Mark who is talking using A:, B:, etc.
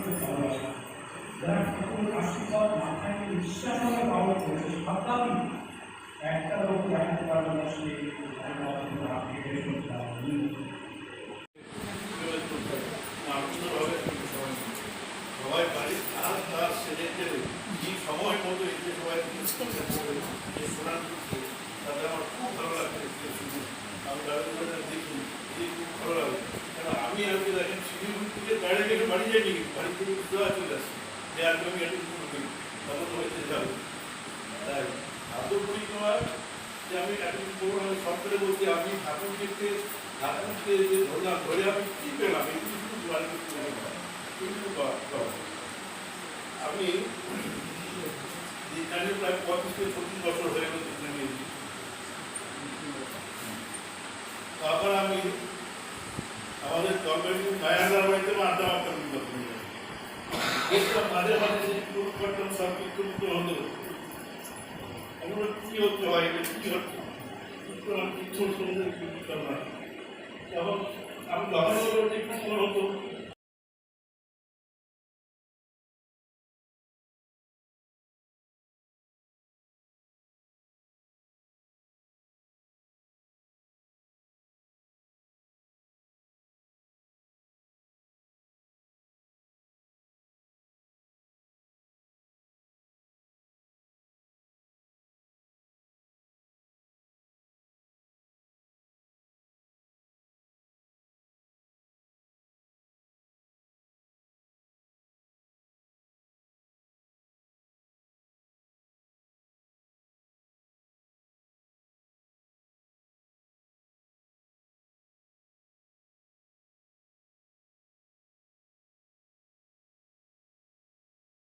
A: খুব ভালোবাসা, যারা ঠাকুর আশীর্বাদ মাথায় বিশ্বাস করে পালন করেছে, ভাবতাম একটা লোক দেখাতে পারবে না সে
B: সবাই বাড়ির কাজ কাজ সেরে এই সময় মতো এই যে সবাই শোনার তাদের আমার খুব ভালো লাগছে। আমি তাদের দেখি খুব ভালো লাগে, কারণ আমি আজকে দেখেন শিলিগুড়ি থেকে বাইরে গেলে বাড়ি যাইনি, বাড়ি থেকে চলে আসছি যে আজকে আমি একটু তখন হয়েছে যাবো। তাই ঠাকুর পরিক্রমা যে আমি এখন করবো, আমি সরকারে বলছি আমি ঠাকুরকে যে ধরলাম, ধরে আমি কি পেলাম এই কিন্তু আমি প্রায় 25 থেকে 26 বছর হয়ে গেল নিয়েছি। তারপর আমি আমাদের জলবায়ু মায়াদার বাড়িতে আড্ডা মারতাম, দেখতাম মাঝে মাঝে করতাম সব কিছু হতো। আমরা কি হতে হয়, কি হচ্ছে কিছু শুনতে না, তখন আমি ভালো হতো।